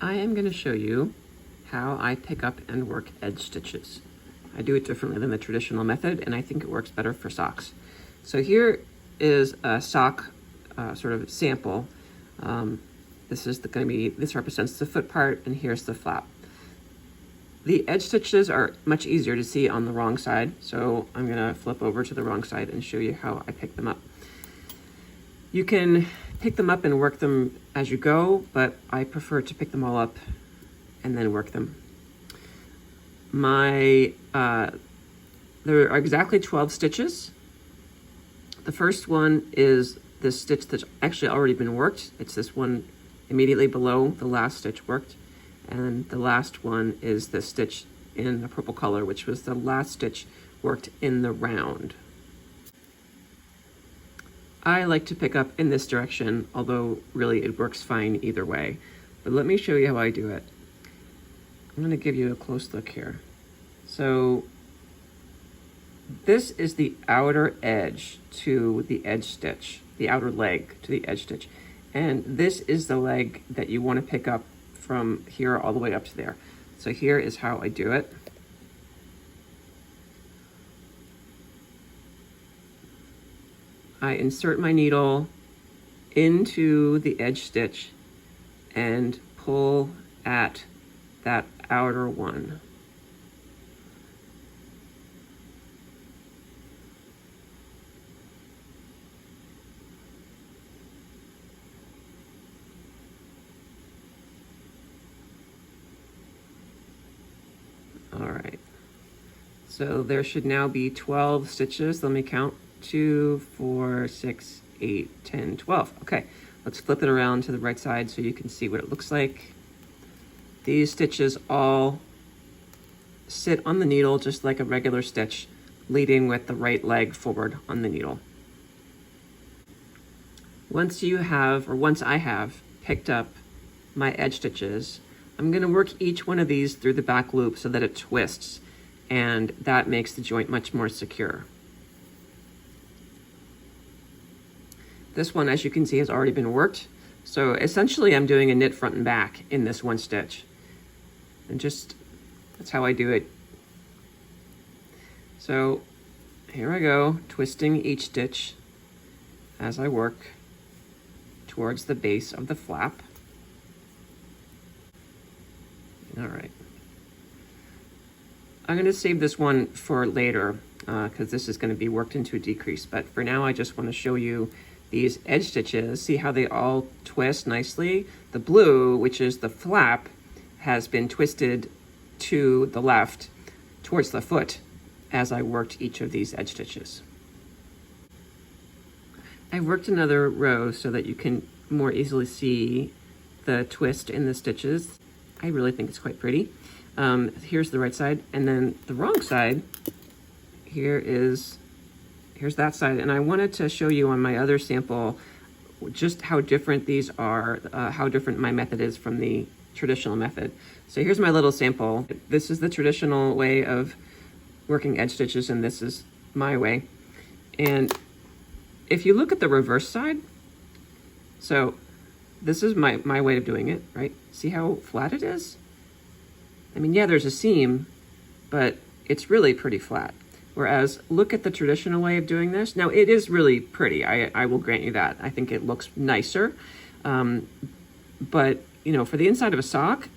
I am going to show you how I pick up and work edge stitches. I do it differently than the traditional method, and I think it works better for socks. So here is a sock sort of sample. This represents the foot part, and here's the flap. The edge stitches are much easier to see on the wrong side, so I'm going to flip over to the wrong side and show you how I pick them up. You can pick them up and work them as you go, but I prefer to pick them all up and then work them. There are exactly 12 stitches. The first one is this stitch that's actually already been worked. It's this one immediately below the last stitch worked. And the last one is this stitch in the purple color, which was the last stitch worked in the round. I like to pick up in this direction, although really it works fine either way. But let me show you how I do it. I'm going to give you a close look here. So this is the outer edge to the edge stitch, the outer leg to the edge stitch. And this is the leg that you want to pick up from here all the way up to there. So here is how I do it. I insert my needle into the edge stitch and pull at that outer one. All right, so there should now be 12 stitches. Let me count. 2, 4, 6, 8, 10, 12. Okay, let's flip it around to the right side so you can see what it looks like. These stitches all sit on the needle just like a regular stitch, leading with the right leg forward on the needle. Once I have picked up my edge stitches, I'm going to work each one of these through the back loop so that it twists, and that makes the joint much more secure. This one, as you can see, has already been worked. So essentially I'm doing a knit front and back in this one stitch. And that's how I do it. So here I go, twisting each stitch as I work towards the base of the flap. All right. I'm going to save this one for later because this is going to be worked into a decrease. But for now, I just want to show you these edge stitches. See how they all twist nicely? The blue, which is the flap, has been twisted to the left towards the foot as I worked each of these edge stitches. I worked another row so that you can more easily see the twist in the stitches. I really think it's quite pretty. Here's the right side, and then the wrong side, here's that side. And I wanted to show you on my other sample just how different these are, how different my method is from the traditional method. So here's my little sample. This is the traditional way of working edge stitches, and this is my way. And if you look at the reverse side, so this is my way of doing it, right? See how flat it is? I mean, yeah, there's a seam, but it's really pretty flat. Whereas look at the traditional way of doing this. Now it is really pretty, I will grant you that. I think it looks nicer. But you know, for the inside of a sock,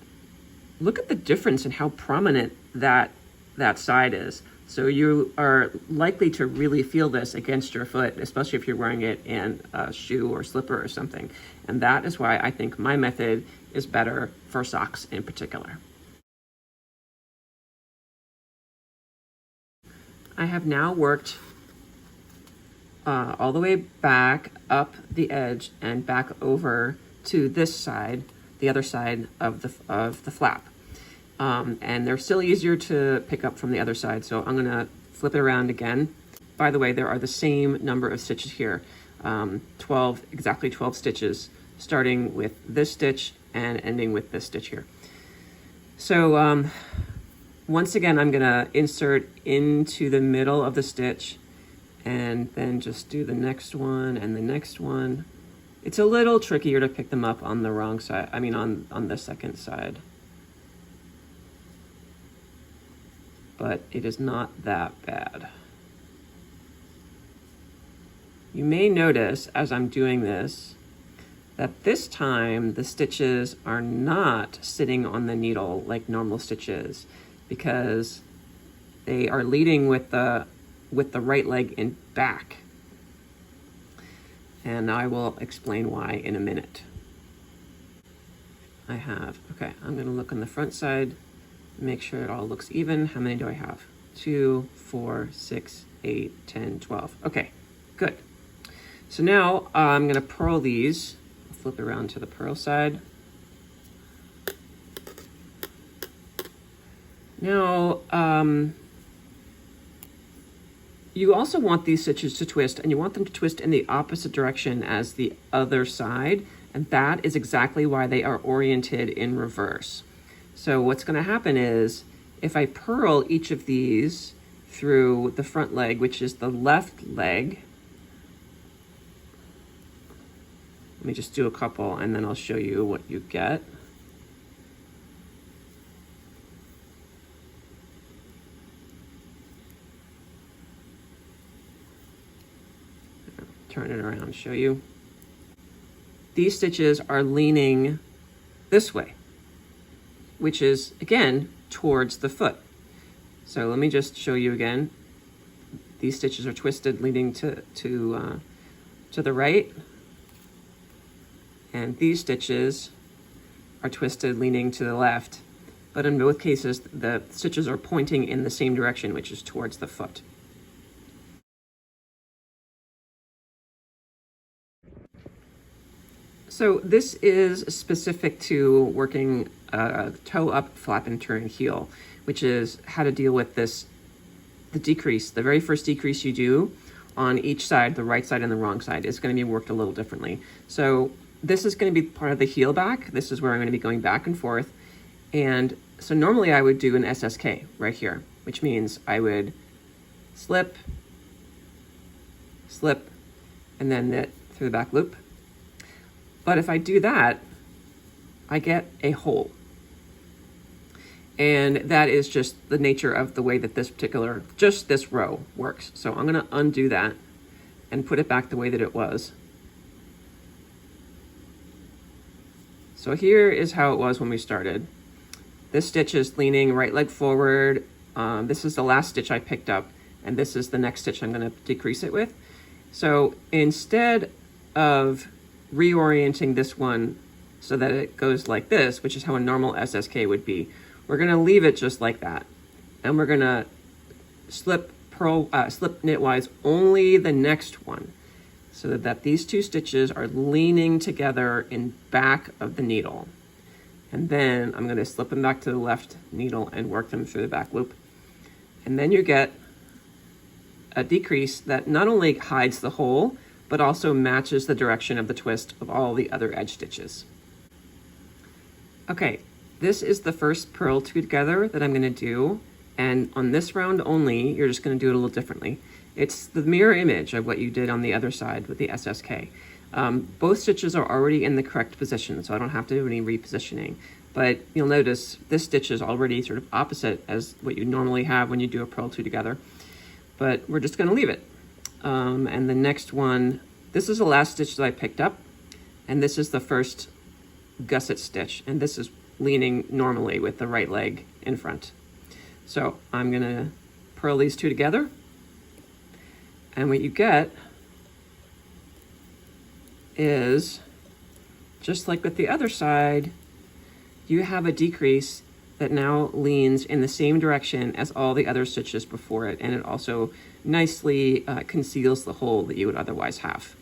look at the difference in how prominent that side is. So you are likely to really feel this against your foot, especially if you're wearing it in a shoe or slipper or something. And that is why I think my method is better for socks in particular. I have now worked all the way back up the edge and back over to this side, the other side of the flap. And they're still easier to pick up from the other side, so I'm gonna flip it around again. By the way, there are the same number of stitches here, exactly 12 stitches, starting with this stitch and ending with this stitch here. So once again, I'm gonna insert into the middle of the stitch and then just do the next one and the next one It's a little trickier to pick them up on the wrong side, I mean on the second side. But it is not that bad. You may notice as I'm doing this that this time the stitches are not sitting on the needle like normal stitches, because they are leading with the right leg in back. And I will explain why in a minute. Okay, I'm gonna look on the front side, make sure it all looks even. How many do I have? 2, 4, 6, 8, 10, 12. Okay, good. So now I'm gonna purl these. I'll flip it around to the purl side. Now, you also want these stitches to twist, and you want them to twist in the opposite direction as the other side, and that is exactly why they are oriented in reverse. So what's going to happen is, if I purl each of these through the front leg, which is the left leg, let me just do a couple and then I'll show you what you get. Turn it around, show you. These stitches are leaning this way, which is, again, towards the foot. So let me just show you again. These stitches are twisted, leaning to the right. And these stitches are twisted, leaning to the left. But in both cases, the stitches are pointing in the same direction, which is towards the foot. So this is specific to working toe up, flap and turn heel, which is how to deal with this, the decrease. The very first decrease you do on each side, the right side and the wrong side, is going to be worked a little differently. So this is going to be part of the heel back. This is where I'm going to be going back and forth. And so normally I would do an SSK right here, which means I would slip, slip, and then knit through the back loop. But if I do that, I get a hole. And that is just the nature of the way that just this row works. So I'm gonna undo that and put it back the way that it was. So here is how it was when we started. This stitch is leaning right leg forward. This is the last stitch I picked up, and this is the next stitch I'm gonna decrease it with. So instead of reorienting this one so that it goes like this, which is how a normal SSK would be, we're gonna leave it just like that. And we're gonna slip knitwise only the next one, so that these two stitches are leaning together in back of the needle. And then I'm gonna slip them back to the left needle and work them through the back loop. And then you get a decrease that not only hides the hole, but also matches the direction of the twist of all the other edge stitches. Okay, this is the first purl together that I'm gonna do, and on this round only, you're just gonna do it a little differently. It's the mirror image of what you did on the other side with the SSK. Both stitches are already in the correct position, so I don't have to do any repositioning. But you'll notice this stitch is already sort of opposite as what you normally have when you do a purl two together. But we're just gonna leave it. And the next one, this is the last stitch that I picked up, and this is the first gusset stitch, and this is leaning normally with the right leg in front. So I'm gonna purl these two together, and what you get is, just like with the other side, you have a decrease that now leans in the same direction as all the other stitches before it, and it also nicely conceals the hole that you would otherwise have.